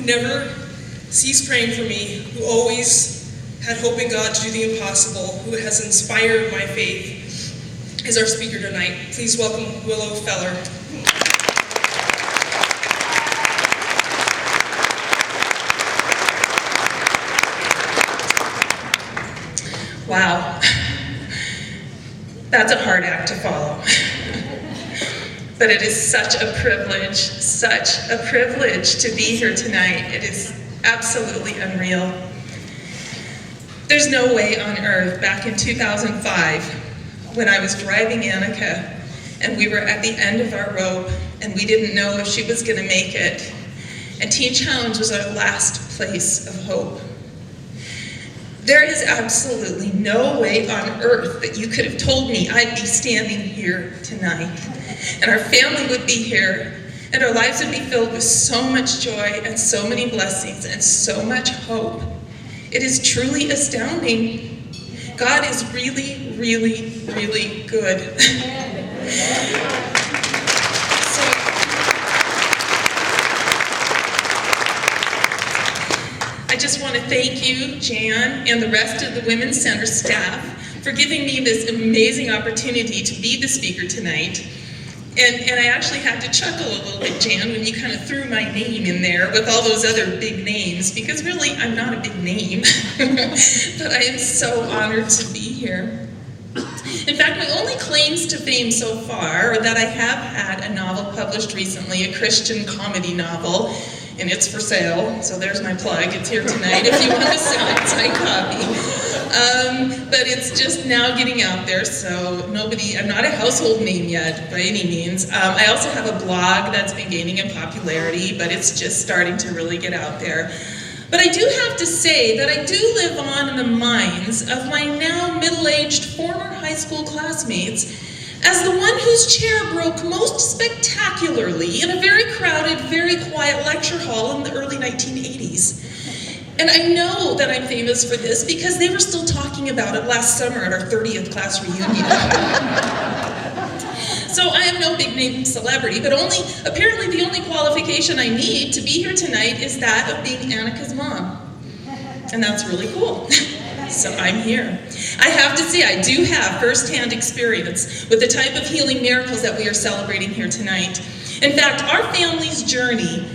never ceased praying for me, who always had hope in God to do the impossible, who has inspired my faith, is our speaker tonight. Please welcome Willow Feller. Wow, that's a hard act to follow. But it is such a privilege to be here tonight. It is absolutely unreal. There's no way on earth, back in 2005, when I was driving Annika, and we were at the end of our rope, and we didn't know if she was gonna make it, and Teen Challenge was our last place of hope. There is absolutely no way on earth that you could have told me I'd be standing here tonight, and our family would be here, and our lives would be filled with so much joy and so many blessings and so much hope. It is truly astounding. God is really, really, really good. I just want to thank you, Jan, and the rest of the Women's Center staff for giving me this amazing opportunity to be the speaker tonight. And I actually had to chuckle a little bit, Jan, when you kind of threw my name in there with all those other big names, because really, I'm not a big name, but I am so honored to be here. In fact, my only claims to fame so far are that I have had a novel published recently, a Christian comedy novel, and it's for sale, so there's my plug. It's here tonight if you want a signed copy. But it's just now getting out there, so I'm not a household name yet by any means. I also have a blog that's been gaining in popularity, but it's just starting to really get out there. But I do have to say that I do live on in the minds of my now middle-aged former high school classmates as the one whose chair broke most spectacularly in a very crowded, very quiet lecture hall in the early 1980s. And I know that I'm famous for this because they were still talking about it last summer at our 30th class reunion. So I am no big name celebrity, but apparently the only qualification I need to be here tonight is that of being Annika's mom. And that's really cool. So I'm here. I have to say, I do have firsthand experience with the type of healing miracles that we are celebrating here tonight. In fact, our family's journey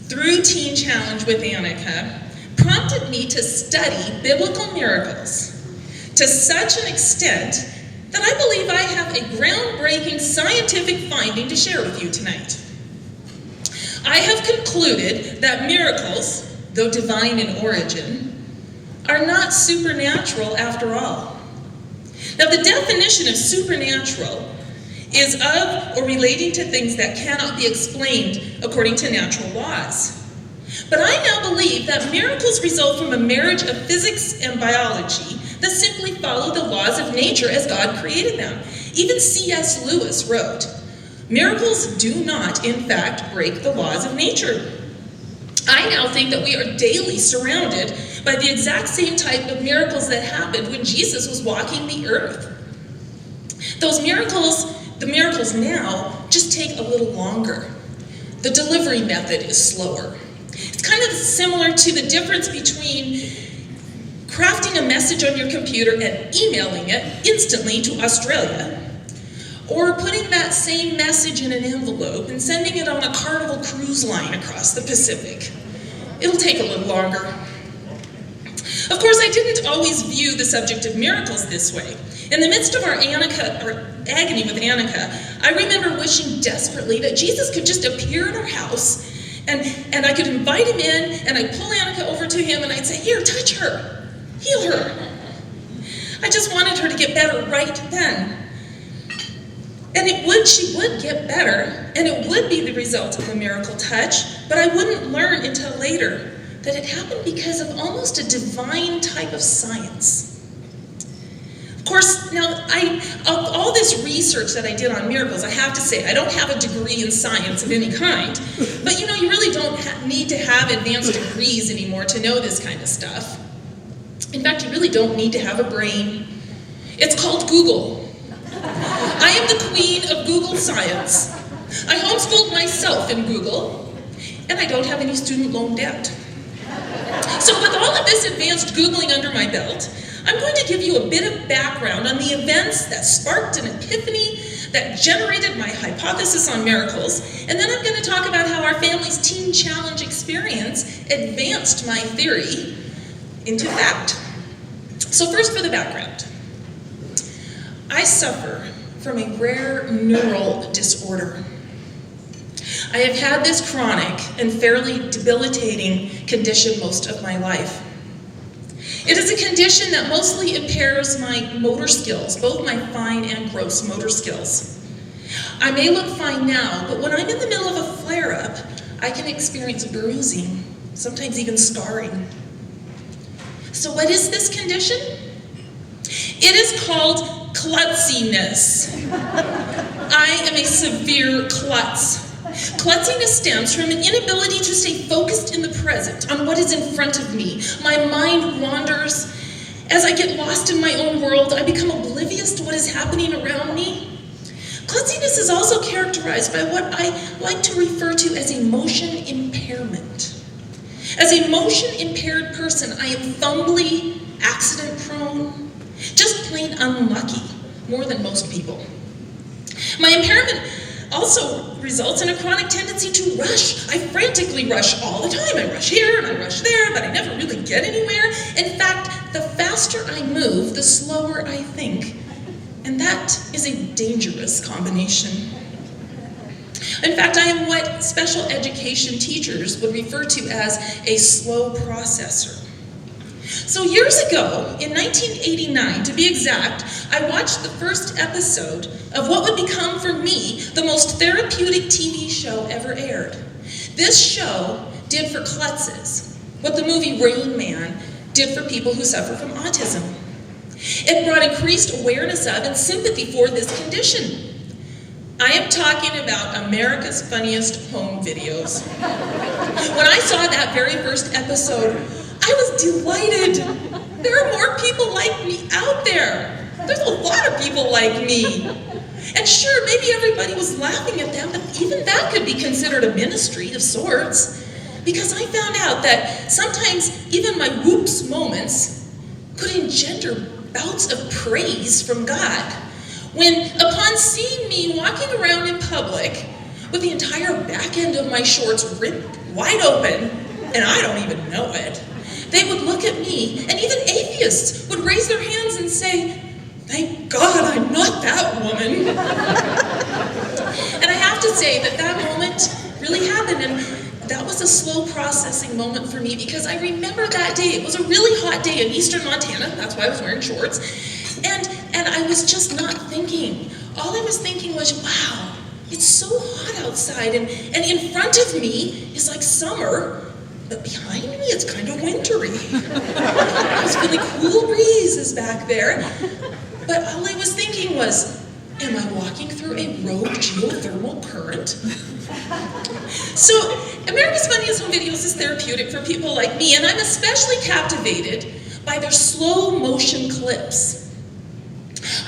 through Teen Challenge with Annika prompted me to study biblical miracles to such an extent that I believe I have a groundbreaking scientific finding to share with you tonight. I have concluded that miracles, though divine in origin, are not supernatural after all. Now, the definition of supernatural is of or relating to things that cannot be explained according to natural laws. But I now believe that miracles result from a marriage of physics and biology that simply follow the laws of nature as God created them. Even C.S. Lewis wrote, "Miracles do not, in fact, break the laws of nature." I now think that we are daily surrounded by the exact same type of miracles that happened when Jesus was walking the earth. Those miracles, the miracles now, just take a little longer. The delivery method is slower. It's kind of similar to the difference between crafting a message on your computer and emailing it instantly to Australia, or putting that same message in an envelope and sending it on a Carnival cruise line across the Pacific. It'll take a little longer. Of course, I didn't always view the subject of miracles this way. In the midst of our agony with Annika, I remember wishing desperately that Jesus could just appear at our house and I could invite him in, and I'd pull Annika over to him and I'd say, "Here, touch her, heal her." I just wanted her to get better right then. And she would get better, and it would be the result of a miracle touch, but I wouldn't learn until later that it happened because of almost a divine type of science. Of course, now, of all this research that I did on miracles, I have to say, I don't have a degree in science of any kind, but you really don't need to have advanced degrees anymore to know this kind of stuff. In fact, you really don't need to have a brain. It's called Google. I am the queen of Google science. I homeschooled myself in Google, and I don't have any student loan debt. So with all of this advanced Googling under my belt, I'm going to give you a bit of background on the events that sparked an epiphany that generated my hypothesis on miracles, and then I'm going to talk about how our family's Teen Challenge experience advanced my theory into fact. So first for the background. I suffer from a rare neural disorder. I have had this chronic and fairly debilitating condition most of my life. It is a condition that mostly impairs my motor skills, both my fine and gross motor skills. I may look fine now, but when I'm in the middle of a flare-up, I can experience bruising, sometimes even scarring. So what is this condition? It is called klutziness. I am a severe klutz. Klutziness stems from an inability to stay focused in the present, on what is in front of me. My mind wanders. As I get lost in my own world, I become oblivious to what is happening around me. Klutziness is also characterized by what I like to refer to as emotion impairment. As a motion-impaired person, I am fumbly, accident-prone, just plain unlucky, more than most people. My impairment also results in a chronic tendency to rush. I frantically rush all the time. I rush here and I rush there, but I never really get anywhere. In fact, the faster I move, the slower I think. And that is a dangerous combination. In fact, I am what special education teachers would refer to as a slow processor. So years ago, in 1989 to be exact, I watched the first episode of what would become for me the most therapeutic TV show ever aired. This show did for klutzes what the movie Rain Man did for people who suffer from autism. It brought increased awareness of and sympathy for this condition. I am talking about America's Funniest Home Videos. When I saw that very first episode, I was delighted. There are more people like me out there. There's a lot of people like me. And sure, maybe everybody was laughing at them, but even that could be considered a ministry of sorts. Because I found out that sometimes even my whoops moments could engender bouts of praise from God. When, upon seeing me walking around in public with the entire back end of my shorts ripped wide open, and I don't even know it, they would look at me, and even atheists would raise their hands and say, "Thank God I'm not that woman." And I have to say that that moment really happened, and that was a slow processing moment for me because I remember that day. It was a really hot day in eastern Montana. That's why I was wearing shorts. And I was just not thinking. All I was thinking was, wow, it's so hot outside, and in front of me is like summer, but behind me it's kind of wintry. I was feeling cool breezes back there. But all I was thinking was, am I walking through a rogue geothermal current? So, America's Funniest Home Videos is therapeutic for people like me, and I'm especially captivated by their slow motion clips.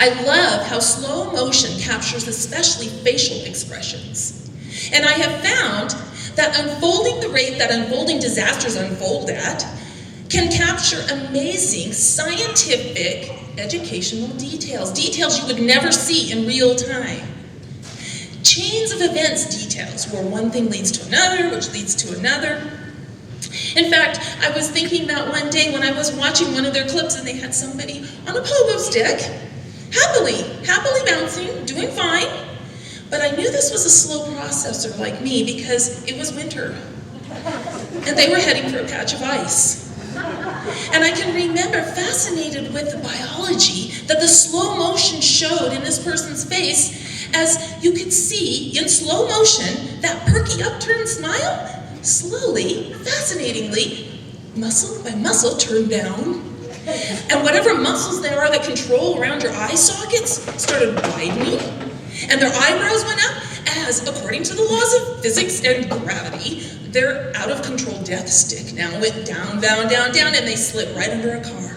I love how slow motion captures especially facial expressions. And I have found that unfolding the rate that unfolding disasters unfold at can capture amazing scientific educational details you would never see in real time. Chains of events details where one thing leads to another, which leads to another. In fact, I was thinking that one day when I was watching one of their clips and they had somebody on a pogo stick, happily bouncing, doing fine. But I knew this was a slow processor like me because it was winter. And they were heading for a patch of ice. And I can remember fascinated with the biology that the slow motion showed in this person's face as you could see in slow motion that perky upturned smile slowly, fascinatingly, muscle by muscle turned down. And whatever muscles there are that control around your eye sockets started widening. And their eyebrows went up as, according to the laws of physics and gravity, their out-of-control death stick now went down, down, down, down, and they slid right under a car.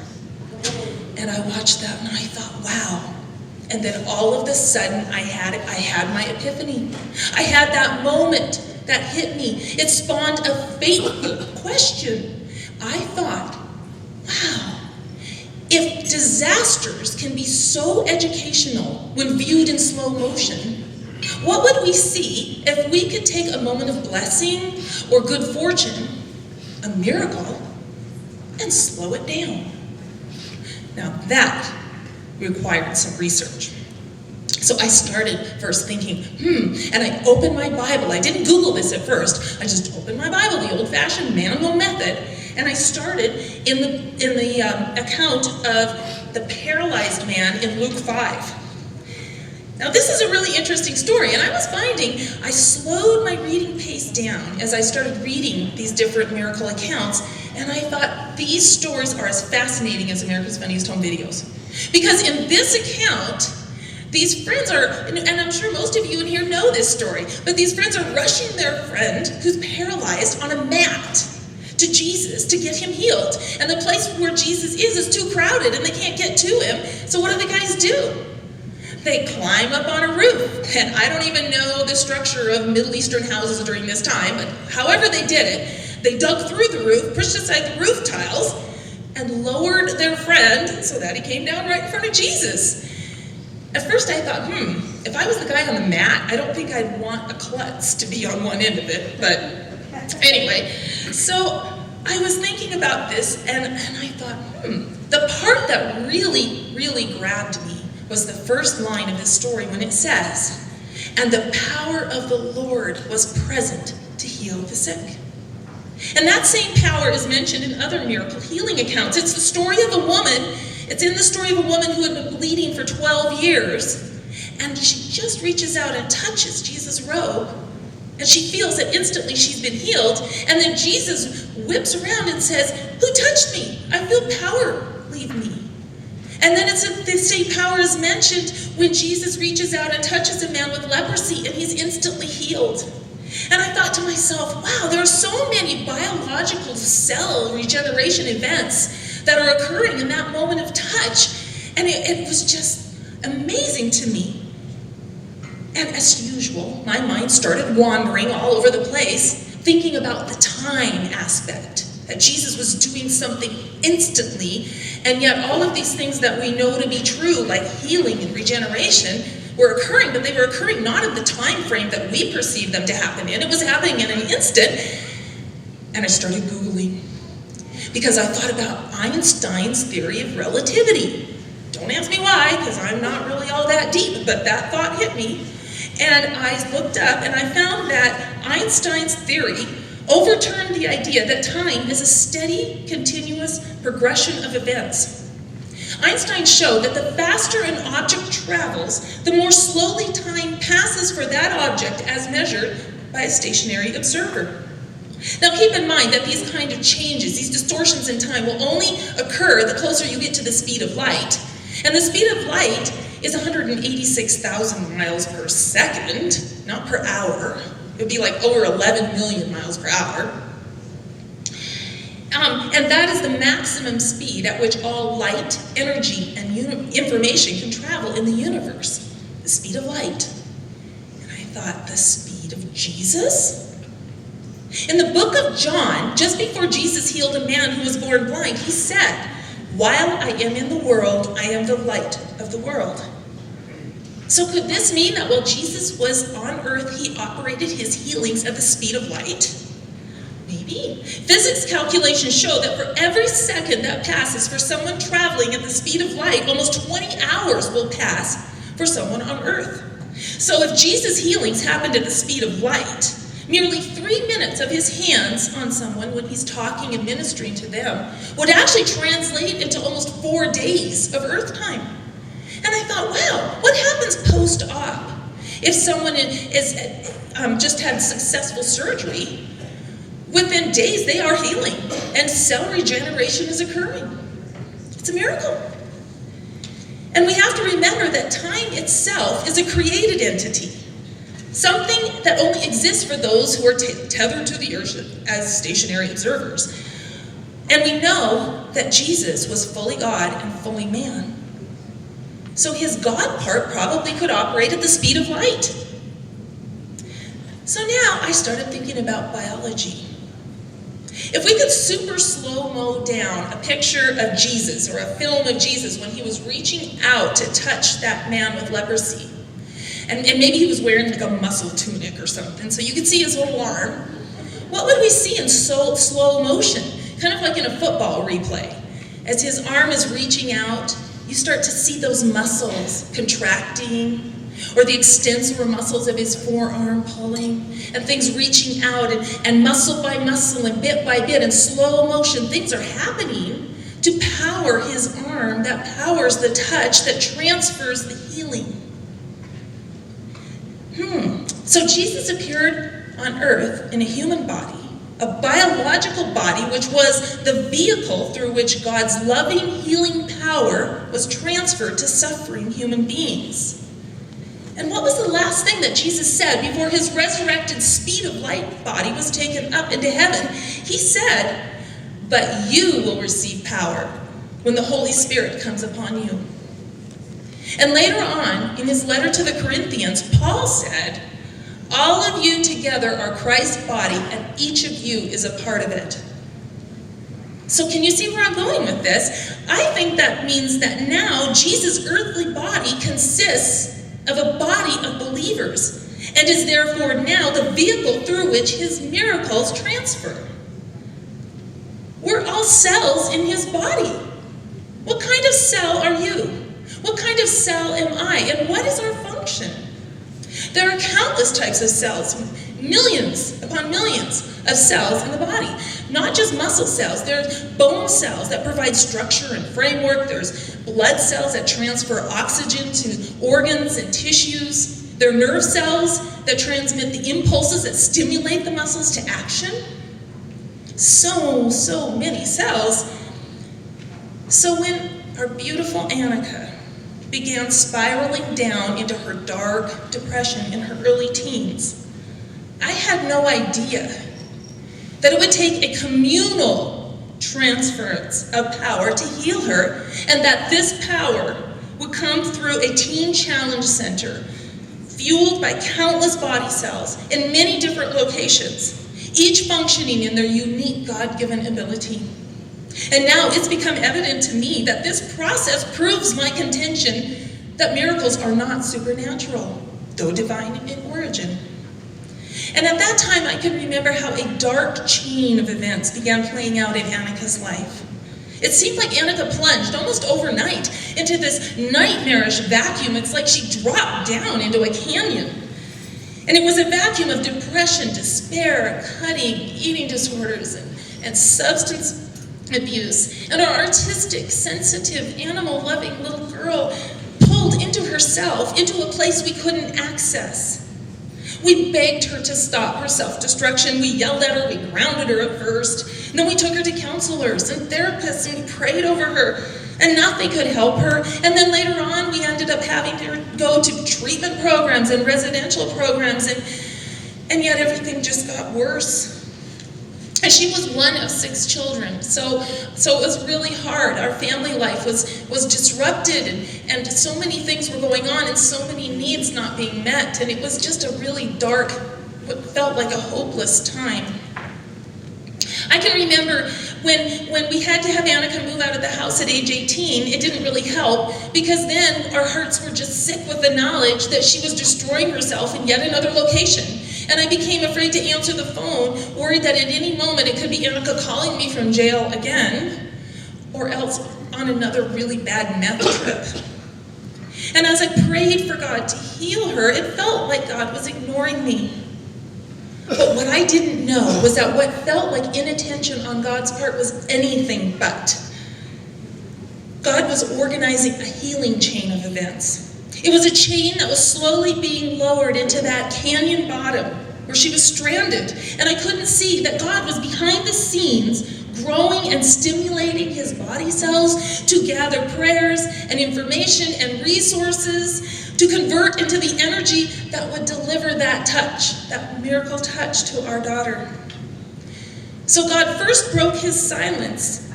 And I watched that and I thought, wow. And then all of a sudden, I had my epiphany. I had that moment that hit me. It spawned a fateful question. I thought, wow, if disasters can be so educational when viewed in slow motion, what would we see if we could take a moment of blessing or good fortune, a miracle, and slow it down? Now that required some research. So I started first thinking, and I opened my Bible. I didn't Google this at first. I just opened my Bible, the old-fashioned manual method, and I started in the account of the paralyzed man in Luke 5. Now this is a really interesting story, and I was finding I slowed my reading pace down as I started reading these different miracle accounts, and I thought these stories are as fascinating as America's Funniest Home Videos. Because in this account, these friends are, and I'm sure most of you in here know this story, but these friends are rushing their friend who's paralyzed on a mat to Jesus to get him healed. And the place where Jesus is too crowded and they can't get to him. So what do the guys do? They climb up on a roof. And I don't even know the structure of Middle Eastern houses during this time, but however they did it, they dug through the roof, pushed aside the roof tiles, and lowered their friend so that he came down right in front of Jesus. At first I thought, if I was the guy on the mat, I don't think I'd want a klutz to be on one end of it. But anyway, so I was thinking about this, and I thought, the part that really, really grabbed me was the first line of this story when it says, "And the power of the Lord was present to heal the sick." And that same power is mentioned in other miracle healing accounts. It's the story of a woman. It's in the story of a woman who had been bleeding for 12 years, and she just reaches out and touches Jesus' robe, and she feels that instantly she's been healed, and then Jesus whips around and says, "Who touched me? I feel power leave me." And then the same power is mentioned when Jesus reaches out and touches a man with leprosy, and he's instantly healed. And I thought to myself, wow, there are so many biological cell regeneration events that are occurring in that moment of touch. And it was just amazing to me. And as usual, my mind started wandering all over the place, thinking about the time aspect, that Jesus was doing something instantly, and yet all of these things that we know to be true, like healing and regeneration, were occurring, but they were occurring not in the time frame that we perceive them to happen in. It was happening in an instant. And I started Googling, because I thought about Einstein's theory of relativity. Don't ask me why, because I'm not really all that deep, but that thought hit me. And I looked up, and I found that Einstein's theory overturned the idea that time is a steady, continuous progression of events. Einstein showed that the faster an object travels, the more slowly time passes for that object as measured by a stationary observer. Now keep in mind that these kind of changes, these distortions in time, will only occur the closer you get to the speed of light. And the speed of light is 186,000 miles per second, not per hour. It would be like over 11 million miles per hour. And that is the maximum speed at which all light, energy, and information can travel in the universe. The speed of light. And I thought, the speed of Jesus? In the book of John, just before Jesus healed a man who was born blind, he said, "While I am in the world, I am the light of the world." So could this mean that while Jesus was on earth, he operated his healings at the speed of light? Maybe. Physics calculations show that for every second that passes for someone traveling at the speed of light, almost 20 hours will pass for someone on earth. So if Jesus' healings happened at the speed of light, merely 3 minutes of his hands on someone when he's talking and ministering to them would actually translate into almost 4 days of earth time. And I thought, wow, what happens post-op? If someone is just had successful surgery, within days they are healing and cell regeneration is occurring. It's a miracle. And we have to remember that time itself is a created entity. Something that only exists for those who are tethered to the earth as stationary observers. And we know that Jesus was fully God and fully man. So his God part probably could operate at the speed of light. So now I started thinking about biology. If we could super slow-mo down a picture of Jesus or a film of Jesus when he was reaching out to touch that man with leprosy, and maybe he was wearing like a muscle tunic or something, so you could see his whole arm, what would we see in slow motion? Kind of like in a football replay. As his arm is reaching out, you start to see those muscles contracting, or the extensor muscles of his forearm pulling, and things reaching out, and muscle by muscle, and bit by bit, in slow motion, things are happening to power his arm, that powers the touch, that transfers the healing. So Jesus appeared on earth in a human body, a biological body, which was the vehicle through which God's loving, healing power was transferred to suffering human beings. And what was the last thing that Jesus said before his resurrected speed of light body was taken up into heaven? He said, "But you will receive power when the Holy Spirit comes upon you." And later on, in his letter to the Corinthians, Paul said, "All of you together are Christ's body, and each of you is a part of it." So can you see where I'm going with this? I think that means that now Jesus' earthly body consists of a body of believers, and is therefore now the vehicle through which his miracles transfer. We're all cells in his body. What kind of cell are you? What kind of cell am I? And what is our function? There are countless types of cells, millions upon millions of cells in the body. Not just muscle cells. There's bone cells that provide structure and framework. There's blood cells that transfer oxygen to organs and tissues. There are nerve cells that transmit the impulses that stimulate the muscles to action. So many cells. So when our beautiful Annika began spiraling down into her dark depression in her early teens, I had no idea that it would take a communal transference of power to heal her, and that this power would come through a teen challenge center fueled by countless body cells in many different locations, each functioning in their unique God-given ability. And now it's become evident to me that this process proves my contention that miracles are not supernatural, though divine in origin. And at that time, I could remember how a dark chain of events began playing out in Annika's life. It seemed like Annika plunged almost overnight into this nightmarish vacuum. It's like she dropped down into a canyon. And it was a vacuum of depression, despair, cutting, eating disorders, and substance abuse. And our artistic, sensitive, animal-loving little girl pulled into herself, into a place we couldn't access. We begged her to stop her self-destruction. We yelled at her, we grounded her at first. And then we took her to counselors and therapists, and we prayed over her, and nothing could help her. And then later on, we ended up having to go to treatment programs and residential programs, and yet everything just got worse. And she was one of 6 children, so it was really hard. Our family life was disrupted, and so many things were going on, and so many needs not being met, and it was just a really dark, what felt like a hopeless time. I can remember when we had to have Annika move out of the house at age 18, it didn't really help, because then our hearts were just sick with the knowledge that she was destroying herself in yet another location. And I became afraid to answer the phone, worried that at any moment it could be Annika calling me from jail again, or else on another really bad meth trip. And as I prayed for God to heal her, it felt like God was ignoring me. But what I didn't know was that what felt like inattention on God's part was anything but. God was organizing a healing chain of events. It was a chain that was slowly being lowered into that canyon bottom where she was stranded. And I couldn't see that God was behind the scenes growing and stimulating his body cells to gather prayers and information and resources to convert into the energy that would deliver that touch, that miracle touch to our daughter. So God first broke his silence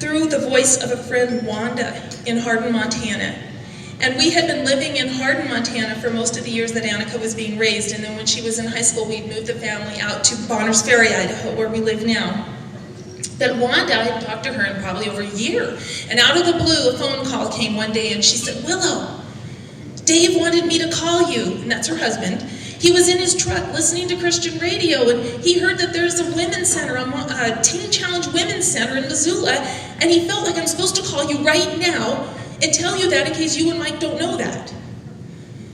through the voice of a friend, Wanda, in Hardin, Montana. And we had been living in Hardin, Montana for most of the years that Annika was being raised. And then when she was in high school, we'd moved the family out to Bonners Ferry, Idaho, where we live now. But Wanda, I hadn't talked to her in probably over a year. And out of the blue, a phone call came one day, and she said, "Willow, Dave wanted me to call you," and that's her husband. He was in his truck listening to Christian radio, and he heard that there's a women's center, a Teen Challenge Women's Center in Missoula, and he felt like I'm supposed to call you right now and tell you that in case you and Mike don't know that.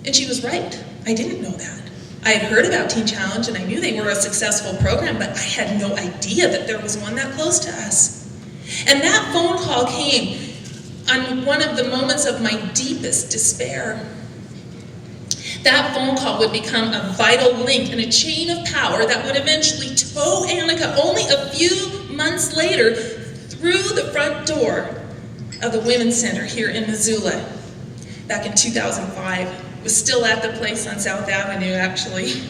And she was right. I didn't know that. I had heard about Teen Challenge, and I knew they were a successful program, but I had no idea that there was one that close to us. And that phone call came on one of the moments of my deepest despair. That phone call would become a vital link in a chain of power that would eventually tow Annika only a few months later through the front door of the Women's Center here in Missoula back in 2005. It was still at the place on South Avenue, actually.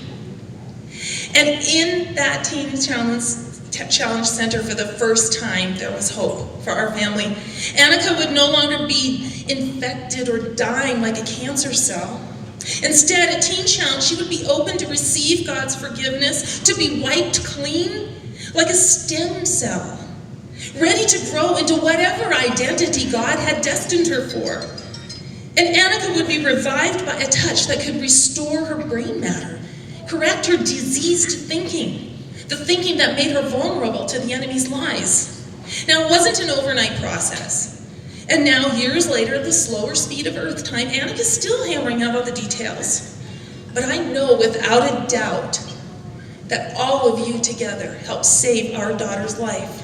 And in that Teen Challenge Center, for the first time, there was hope for our family. Annika would no longer be infected or dying like a cancer cell. Instead, at Teen Challenge, she would be open to receive God's forgiveness, to be wiped clean like a stem cell, ready to grow into whatever identity God had destined her for. And Annika would be revived by a touch that could restore her brain matter, correct her diseased thinking, the thinking that made her vulnerable to the enemy's lies. Now, it wasn't an overnight process. And now, years later, at the slower speed of Earth time, Annika's still hammering out all the details. But I know without a doubt that all of you together helped save our daughter's life.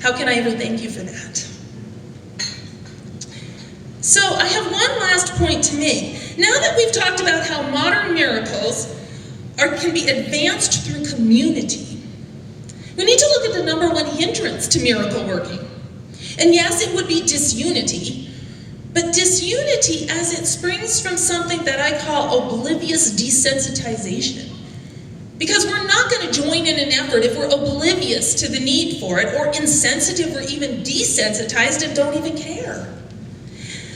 How can I ever thank you for that? So I have one last point to make. Now that we've talked about how modern miracles can be advanced through community, we need to look at the number one hindrance to miracle working. And yes, it would be disunity, but disunity as it springs from something that I call oblivious desensitization. Because we're not going to join in an effort if we're oblivious to the need for it, or insensitive or even desensitized and don't even care.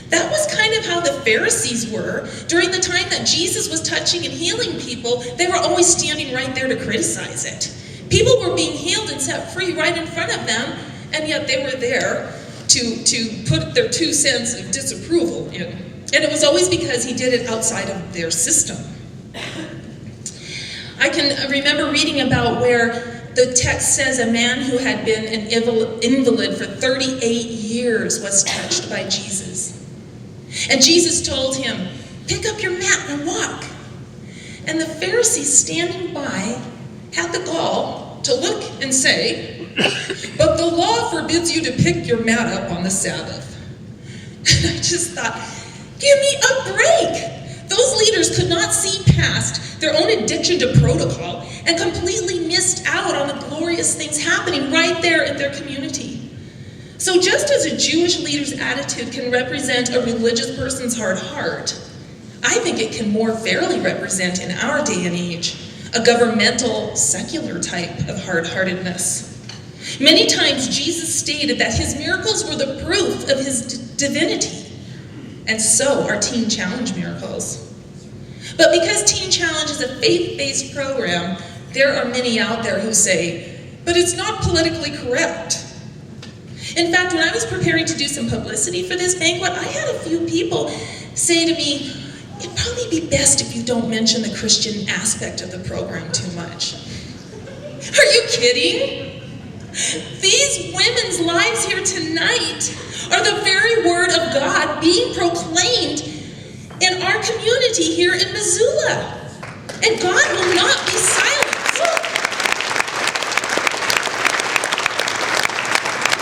That was kind of how the Pharisees were during the time that Jesus was touching and healing people. They were always standing right there to criticize it. People were being healed and set free right in front of them, and yet they were there to put their 2 cents of disapproval in. And it was always because he did it outside of their system. I can remember reading about where the text says a man who had been an invalid for 38 years was touched by Jesus. And Jesus told him, "Pick up your mat and walk." And the Pharisees standing by had the gall to look and say, "But the law forbids you to pick your mat up on the Sabbath." And I just thought, give me a break. Those leaders could not see past their own addiction to protocol and completely missed out on the glorious things happening right there in their community. So just as a Jewish leader's attitude can represent a religious person's hard heart, I think it can more fairly represent in our day and age a governmental, secular type of hard-heartedness. Many times Jesus stated that his miracles were the proof of his divinity, and so are Teen Challenge miracles. But because Teen Challenge is a faith-based program, there are many out there who say, "But it's not politically correct." In fact, when I was preparing to do some publicity for this banquet, I had a few people say to me, "It'd probably be best if you don't mention the Christian aspect of the program too much." Are you kidding? These women's lives here tonight are the very word of God being proclaimed in our community here in Missoula. And God will not be silent.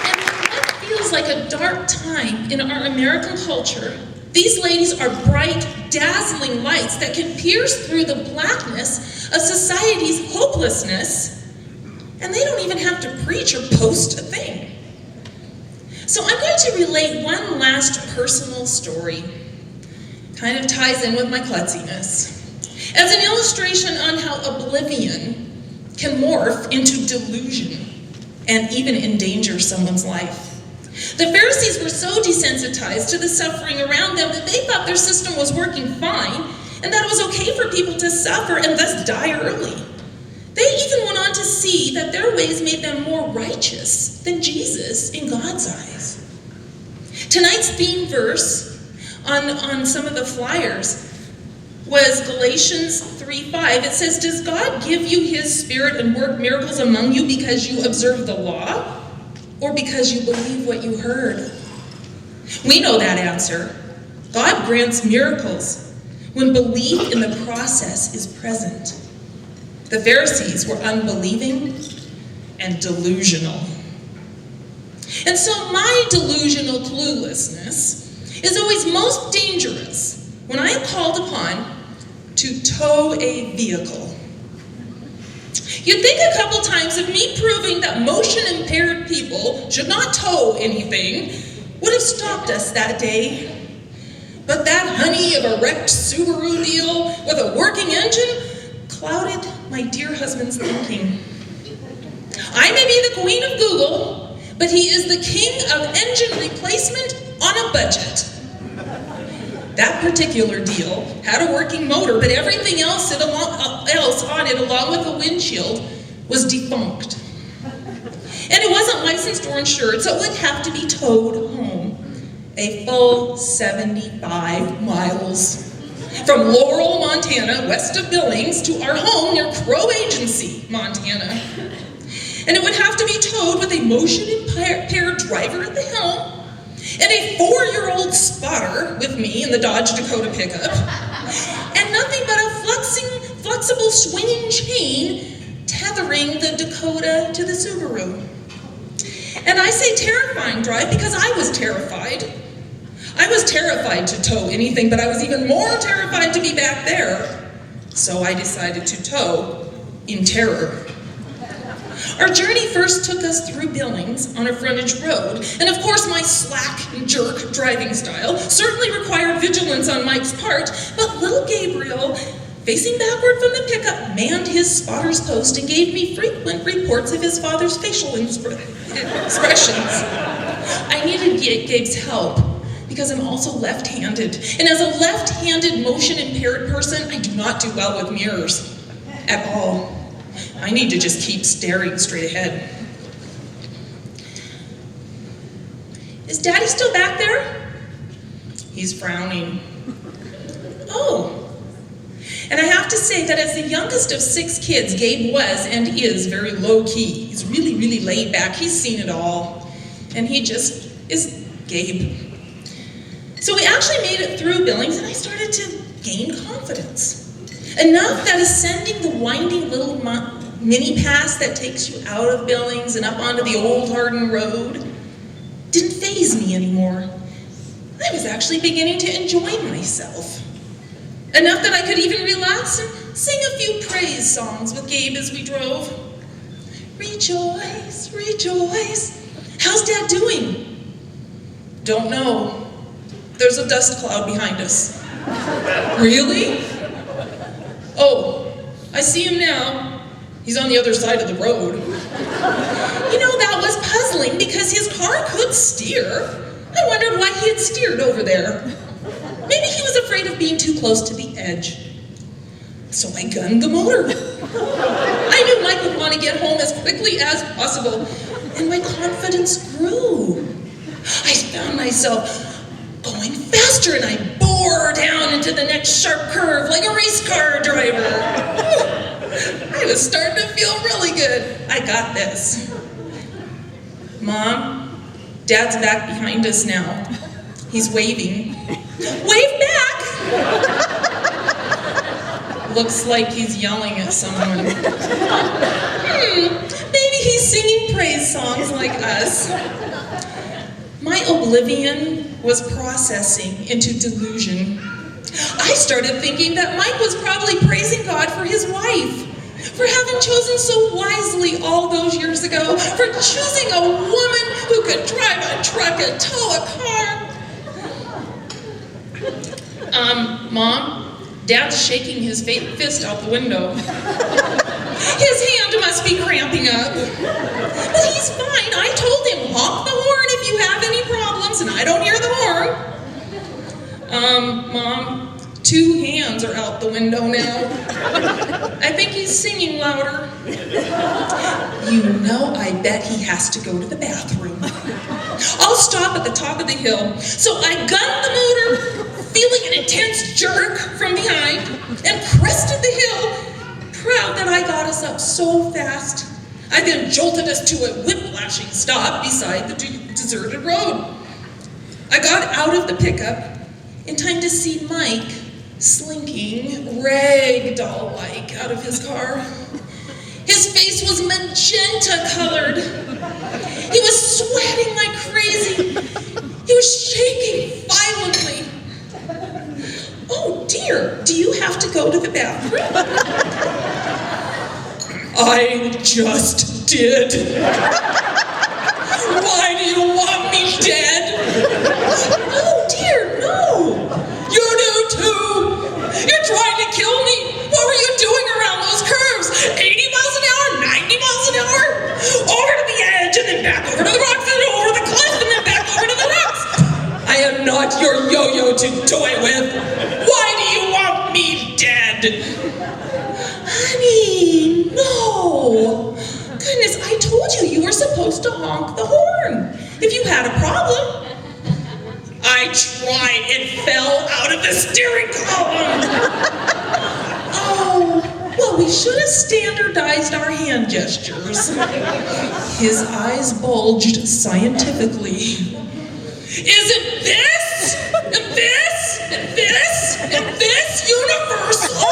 And in what feels like a dark time in our American culture, these ladies are bright, dazzling lights that can pierce through the blackness of society's hopelessness. And they don't even have to preach or post a thing. So I'm going to relate one last personal story. Kind of ties in with my klutziness. As an illustration on how oblivion can morph into delusion and even endanger someone's life. The Pharisees were so desensitized to the suffering around them that they thought their system was working fine and that it was okay for people to suffer and thus die early. They even went on to see that their ways made them more righteous than Jesus in God's eyes. Tonight's theme verse on some of the flyers was Galatians 3:5. It says, "Does God give you his Spirit and work miracles among you because you observe the law, or because you believe what you heard?" We know that answer. God grants miracles when belief in the process is present. The Pharisees were unbelieving and delusional. And so my delusional cluelessness is always most dangerous when I am called upon to tow a vehicle. You'd think a couple times of me proving that motion-impaired people should not tow anything would have stopped us that day. But that honey of a wrecked Subaru deal with a working engine clouded my dear husband's thinking. I may be the queen of Google, but he is the king of engine replacement on a budget. That particular deal had a working motor, but everything else on it, along with the windshield, was defunct. And it wasn't licensed or insured, so it would have to be towed home. A full 75 miles. From Laurel, Montana, west of Billings, to our home near Crow Agency, Montana. And it would have to be towed with a motion-impaired driver at the helm, and a 4-year-old spotter with me in the Dodge Dakota pickup, and nothing but a flexible swinging chain tethering the Dakota to the Subaru. And I say terrifying drive because I was terrified. I was terrified to tow anything, but I was even more terrified to be back there. So I decided to tow in terror. Our journey first took us through Billings on a frontage road, and of course my slack and jerk driving style certainly required vigilance on Mike's part, but little Gabriel, facing backward from the pickup, manned his spotter's post and gave me frequent reports of his father's facial expressions. I needed Gabe's help because I'm also left-handed, and as a left-handed motion-impaired person, I do not do well with mirrors at all. I need to just keep staring straight ahead. Is Daddy still back there? He's frowning. Oh. And I have to say that as the youngest of 6 kids, Gabe was and is very low-key. He's really, really laid back. He's seen it all. And he just is Gabe. So we actually made it through Billings, and I started to gain confidence. Enough that ascending the winding little mini pass that takes you out of Billings and up onto the old Hardin Road didn't faze me anymore. I was actually beginning to enjoy myself. Enough that I could even relax and sing a few praise songs with Gabe as we drove. Rejoice, rejoice. How's Dad doing? Don't know. There's a dust cloud behind us. Really? Oh, I see him now. He's on the other side of the road. You know, that was puzzling because his car could steer. I wondered why he had steered over there. Maybe he was afraid of being too close to the edge. So I gunned the motor. I knew Mike would want to get home as quickly as possible, and my confidence grew. I found myself going faster, and I bore down into the next sharp curve like a race car driver. I was starting to feel really good. I got this. Mom, Dad's back behind us now. He's waving. Wave back! Looks like he's yelling at someone. Maybe he's singing praise songs like us. My oblivion was processing into delusion. I started thinking that Mike was probably praising God for his wife, for having chosen so wisely all those years ago, for choosing a woman who could drive a truck and tow a car. Mom, Dad's shaking his fist out the window. His hand must be cramping up. But he's fine. I told him, honk the horn if if you have any problems and I don't hear the horn. Mom, 2 hands are out the window now. I think he's singing louder. You know, I bet he has to go to the bathroom. I'll stop at the top of the hill. So I gunned the motor, feeling an intense jerk from behind, and crested the hill, proud that I got us up so fast. I then jolted us to a whiplashing stop beside the deserted road. I got out of the pickup in time to see Mike slinking ragdoll-like out of his car. His face was magenta-colored. He was sweating like crazy. He was shaking violently. Oh dear, do you have to go to the bathroom? I just did. Why do you want me dead? Oh dear, no. You do too. You're trying to kill me. What were you doing around those curves? 80 miles an hour, 90 miles an hour? Over to the edge and then back over to the rocks and over the cliff and then back over to the rocks. I am not your yo-yo to toy with. Why do you want me dead? Honey, no. Goodness, I told you were supposed to honk the horn if you had a problem. I tried. It fell out of the steering column. Oh, well, we should have standardized our hand gestures. His eyes bulged scientifically. Is it this? And this? And this? And this universal?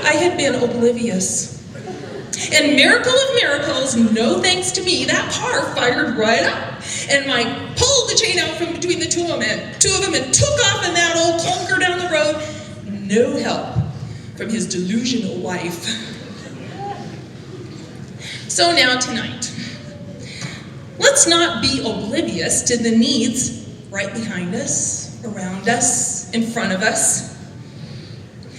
I had been oblivious. And miracle of miracles, no thanks to me, that car fired right up. And Mike pulled the chain out from between the two of them and took off in that old clunker down the road. No help from his delusional wife. So now tonight, let's not be oblivious to the needs right behind us, around us, in front of us.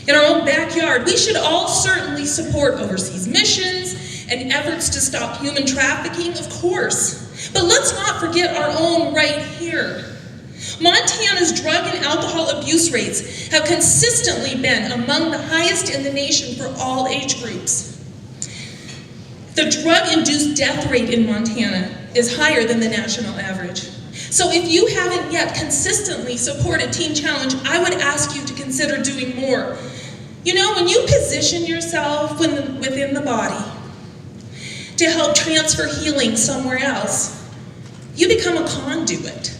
In our own backyard, we should all certainly support overseas missions and efforts to stop human trafficking, of course. But let's not forget our own right here. Montana's drug and alcohol abuse rates have consistently been among the highest in the nation for all age groups. The drug-induced death rate in Montana is higher than the national average. So if you haven't yet consistently supported Teen Challenge, I would ask you to consider doing more. You know, when you position yourself within the body to help transfer healing somewhere else, you become a conduit.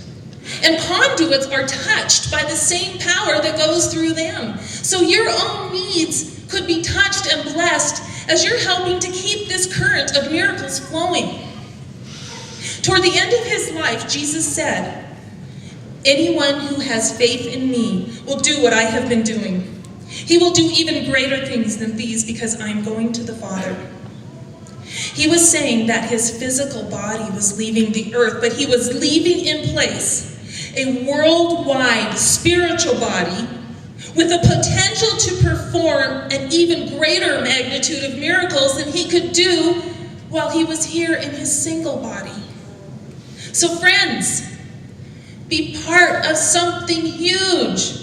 And conduits are touched by the same power that goes through them. So your own needs could be touched and blessed as you're helping to keep this current of miracles flowing. Toward the end of his life, Jesus said, "Anyone who has faith in me will do what I have been doing. He will do even greater things than these because I'm going to the Father." He was saying that his physical body was leaving the earth, but he was leaving in place a worldwide spiritual body with the potential to perform an even greater magnitude of miracles than he could do while he was here in his single body. So friends, be part of something huge,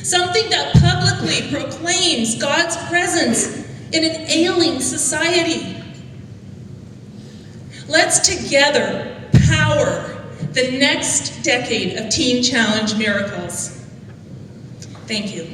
something that publicly proclaims God's presence in an ailing society. Let's together power the next decade of Teen Challenge miracles. Thank you.